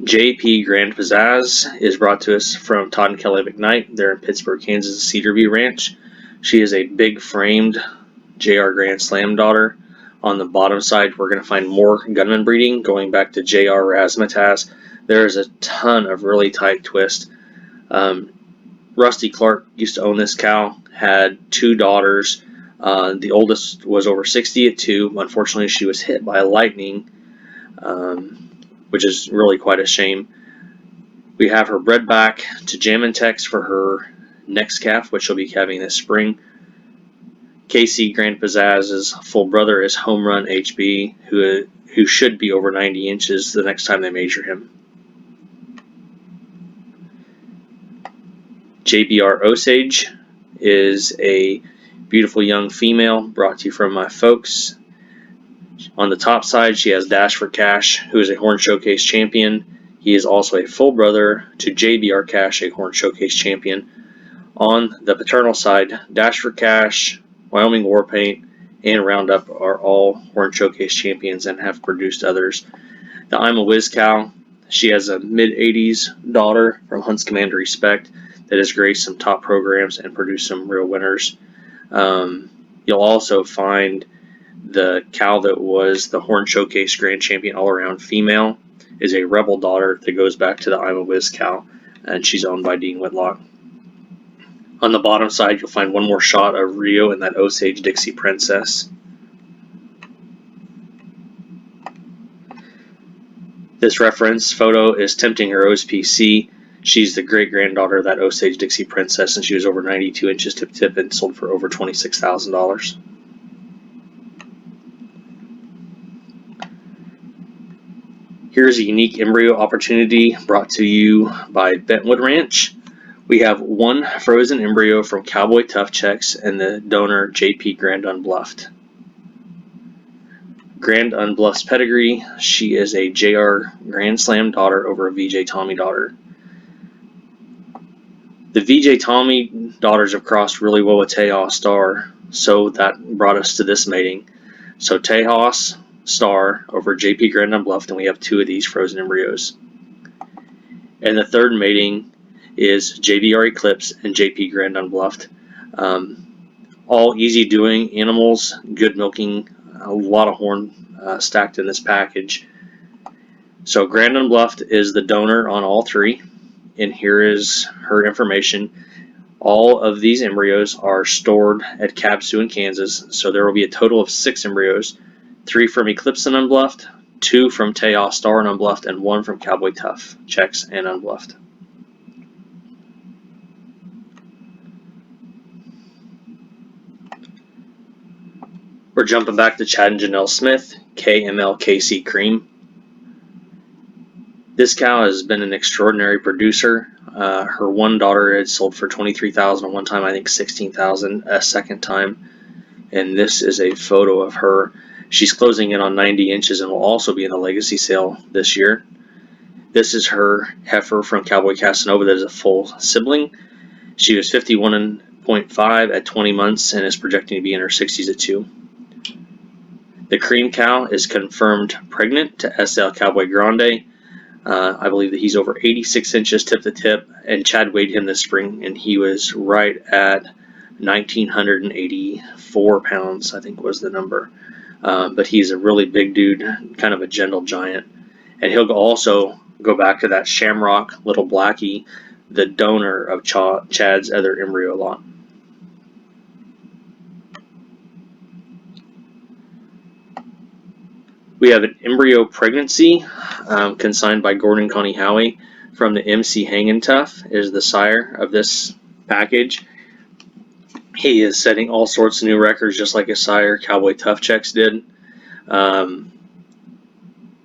JP Grand Pizzazz is brought to us from Todd and Kelly McKnight. They're in Pittsburgh, Kansas, Cedarview Ranch. She is a big framed JR Grand Slam daughter. On the bottom side, we're going to find more gunman breeding going back to JR Razzmatazz. There is a ton of really tight twist. Rusty Clark used to own this cow, had 2 daughters. The oldest was over 60 at 2. Unfortunately, she was hit by lightning, which is really quite a shame. We have her bred back to Jamintex for her next calf, which she'll be calving this spring. KC Grand Pizzazz's full brother is Home Run HB, who should be over 90 inches the next time they measure him. JBR Osage is a beautiful young female brought to you from my folks. On the top side, she has Dash for Cash, who is a Horn Showcase champion. He is also a full brother to JBR Cash, a Horn Showcase champion. On the paternal side, Dash for Cash, Wyoming Warpaint, and Roundup are all Horn Showcase champions and have produced others. The I'm a Whiz cow, she has a mid-80s daughter from Hunts Commander Respect that has graced some top programs and produced some real winners. You'll also find the cow that was the Horn Showcase Grand Champion all-around female is a Rebel daughter that goes back to the I'm a Whiz cow, and she's owned by Dean Whitlock. On the bottom side, you'll find one more shot of Rio and that Osage Dixie Princess. This reference photo is Tempting Her OSPC. She's the great-granddaughter of that Osage Dixie Princess, and she was over 92 inches tip-tip and sold for over $26,000. Here's a unique embryo opportunity brought to you by Bentwood Ranch. We have one frozen embryo from Cowboy Tough Checks and the donor JP Grand Unbluffed. Grand Unbluffed's pedigree, she is a JR Grand Slam daughter over a VJ Tommy daughter. The VJ Tommy daughters have crossed really well with Tejas Star, so that brought us to this mating. So Tejas Star over JP Grand Unbluffed, and we have 2 of these frozen embryos. And the third mating is JBR Eclipse and JP Grand Unbluffed. All easy doing animals, good milking, a lot of horn stacked in this package. So Grand Unbluffed is the donor on all 3, and here is her information. All of these embryos are stored at Cabsu in Kansas, so there will be a total of 6 embryos, 3 from Eclipse and Unbluffed, 2 from Tejas Star and Unbluffed, and 1 from Cowboy Tough Checks and Unbluffed. We're jumping back to Chad and Janelle Smith, KMLKC Cream. This cow has been an extraordinary producer. Her one daughter had sold for $23,000 at one time, I think $16,000 a second time. And this is a photo of her. She's closing in on 90 inches and will also be in the legacy sale this year. This is her heifer from Cowboy Casanova that is a full sibling. She was 51.5 at 20 months and is projecting to be in her 60s at 2. The cream cow is confirmed pregnant to SL Cowboy Grande. I believe that he's over 86 inches tip to tip, and Chad weighed him this spring, and he was right at 1,984 pounds, I think was the number. But he's a really big dude, kind of a gentle giant. And he'll also go back to that Shamrock Little Blackie, the donor of Chad's other embryo lot. We have an embryo pregnancy consigned by Gordon Connie Howie from the MC Hangin' Tough, is the sire of this package. He is setting all sorts of new records just like his sire, Cowboy Tough Checks, did.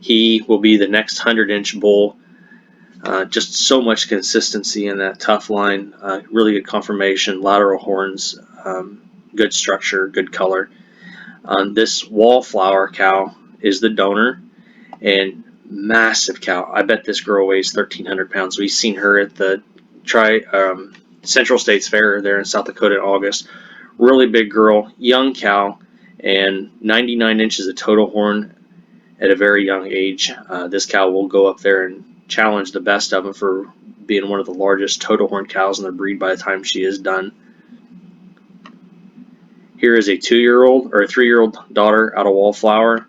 He will be the next 100-inch bull. Just so much consistency in that tough line. Really good conformation, lateral horns, good structure, good color. This wallflower cow is the donor, and massive cow. I bet this girl weighs 1,300 pounds. We've seen her at the Central States Fair there in South Dakota in August. Really big girl, young cow, and 99 inches of total horn at a very young age. This cow will go up there and challenge the best of them for being one of the largest total horn cows in the breed by the time she is done. Here is a 2-year-old or a 3-year-old daughter out of Wallflower,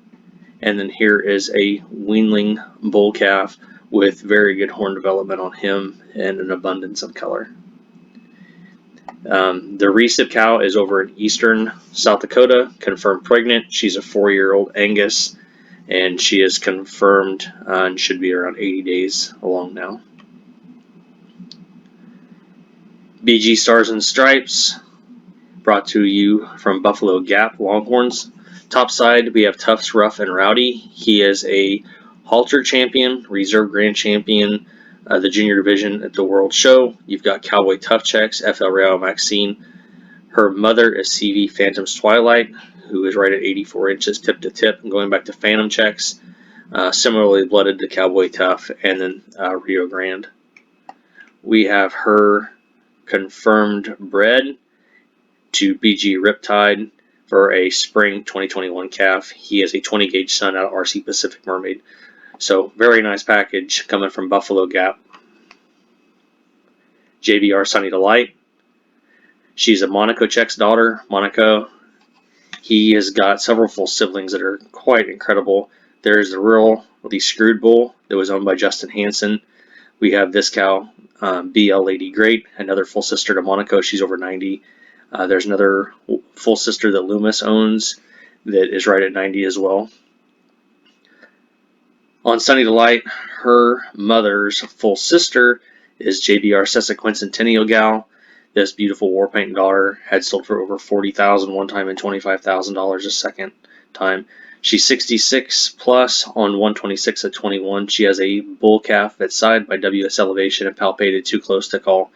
and then here is a weanling bull calf with very good horn development on him and an abundance of color. The recip cow is over in eastern South Dakota, confirmed pregnant. She's a 4-year-old Angus, and she is confirmed and should be around 80 days along now. BG Stars and Stripes, brought to you from Buffalo Gap Longhorns. Top side, we have Tufts Rough and Rowdy. He is a halter champion, reserve grand champion, the junior division at the World Show. You've got Cowboy Tough Checks, FL Real Maxine. Her mother is CV Phantom's Twilight, who is right at 84 inches tip to tip, and going back to Phantom Checks, similarly blooded to Cowboy Tough, and then Rio Grande. We have her confirmed bred to BG Riptide for a spring 2021 calf. He is a 20 gauge son out of RC Pacific Mermaid. So very nice package coming from Buffalo Gap. JBR Sunny Delight. She's a Monaco Check's daughter. Monaco. He has got several full siblings that are quite incredible. There's the Screwed Bull that was owned by Justin Hansen. We have this cow, BL Lady Great, another full sister to Monaco. She's over 90. There's another full sister that Loomis owns that is right at 90 as well. On Sunny Delight, her mother's full sister is JBR Sesquicentennial Gal. This beautiful war paint daughter had sold for over $40,000 one time and $25,000 a second time. She's 66 plus on 126 at 21. She has a bull calf that's side by WS Elevation and palpated too close to call.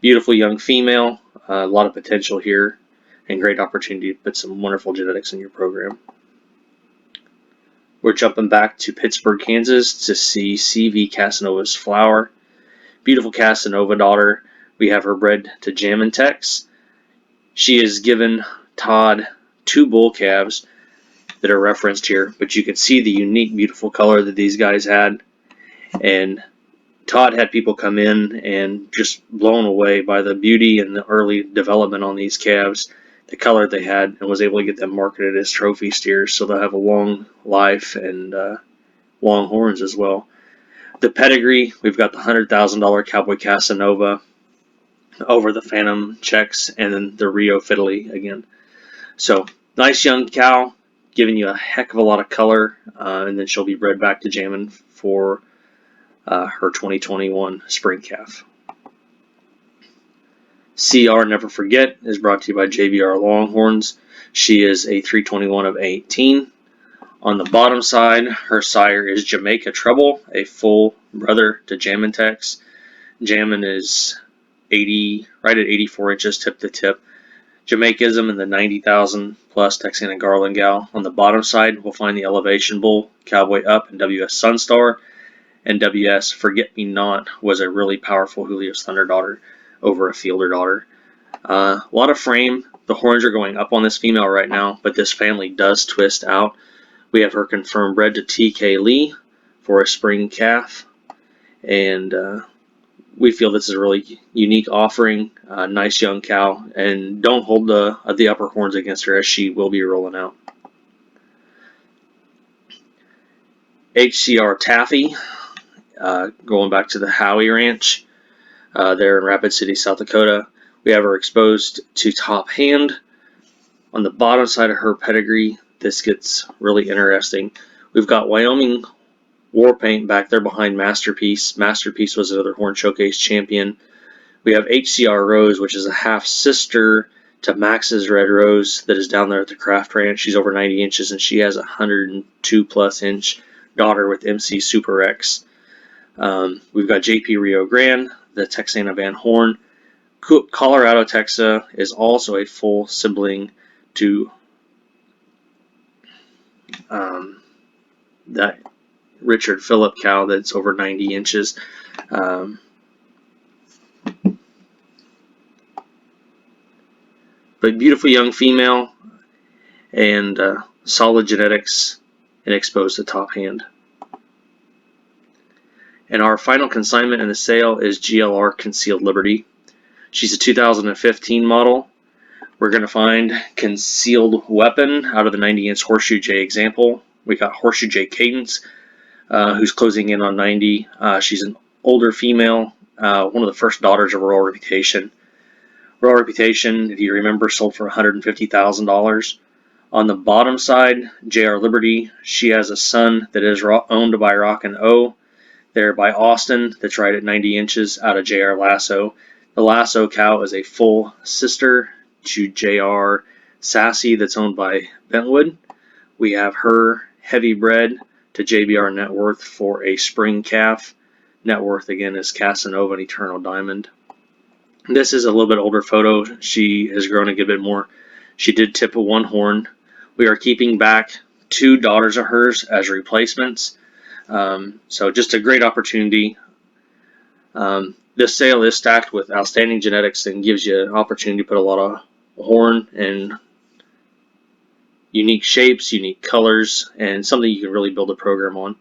Beautiful young female, a lot of potential here, and great opportunity to put some wonderful genetics in your program. We're jumping back to Pittsburgh, Kansas to see CV Casanova's Flower. Beautiful Casanova daughter. We have her bred to Jammin' Tex. She has given Todd 2 bull calves that are referenced here, but you can see the unique, beautiful color that these guys had. And Todd had people come in and just blown away by the beauty and the early development on these calves, the color they had, and was able to get them marketed as trophy steers, so they'll have a long life and long horns as well. The pedigree, we've got the $100,000 Cowboy Casanova over the Phantom Checks, and then the Rio Fiddly again. So nice young cow, giving you a heck of a lot of color, and then she'll be bred back to Jammin' for her 2021 spring calf. CR Never Forget is brought to you by JBR Longhorns. She is a 321 of 18. On the bottom side, her sire is Jamaica Trouble, a full brother to Jammin' Tex. Jammin' is right at 84 inches tip to tip. Jamaicism in the 90,000 plus Texana Garland gal. On the bottom side, we'll find the Elevation Bull, Cowboy Up, and WS Sunstar. And WS Forget Me Not was a really powerful Julio's Thunder daughter over a Fielder daughter. A lot of frame. The horns are going up on this female right now, but this family does twist out. We have her confirmed bred to TK Lee for a spring calf, and we feel this is a really unique offering. Nice young cow, and don't hold the upper horns against her, as she will be rolling out. HCR Taffy, going back to the Howie Ranch there in Rapid City, South Dakota. We have her exposed to top hand. On the bottom side of her pedigree, this gets really interesting. We've got Wyoming War Paint back there behind Masterpiece. Masterpiece was another Horn Showcase champion. We have HCR Rose, which is a half-sister to Max's Red Rose that is down there at the Craft Ranch. She's over 90 inches, and she has a 102-plus inch daughter with MC Super X. We've got JP Rio Grande, the Texana Van Horn. Colorado Texa is also a full sibling to that Richard Phillip cow that's over 90 inches. But beautiful young female, and solid genetics, and exposed to top hand. And our final consignment in the sale is GLR Concealed Liberty. She's a 2015 model. We're going to find Concealed Weapon out of the 90-inch Horseshoe J example. We got Horseshoe J Cadence, who's closing in on 90. She's an older female, one of the first daughters of Royal Reputation. Royal Reputation, if you remember, sold for $150,000. On the bottom side, JR Liberty, she has a son that is owned by Rockin' O. They're by Austin, that's right at 90 inches out of JR Lasso. The Lasso cow is a full sister to JR Sassy, that's owned by Bentwood. We have her heavy bred to JBR Net Worth for a spring calf. Net Worth again is Casanova and Eternal Diamond. This is a little bit older photo. She has grown a good bit more. She did tip a one horn. We are keeping back 2 daughters of hers as replacements. So just a great opportunity. This sale is stacked with outstanding genetics and gives you an opportunity to put a lot of horn and unique shapes, unique colors, and something you can really build a program on.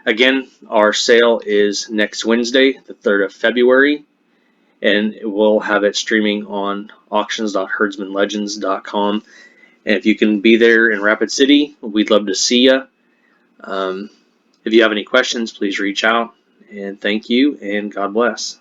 Again, our sale is next Wednesday, the 3rd of February, and we'll have it streaming on auctions.herdsmanlegends.com. And if you can be there in Rapid City, we'd love to see you. If you have any questions, please reach out. And thank you, and God bless.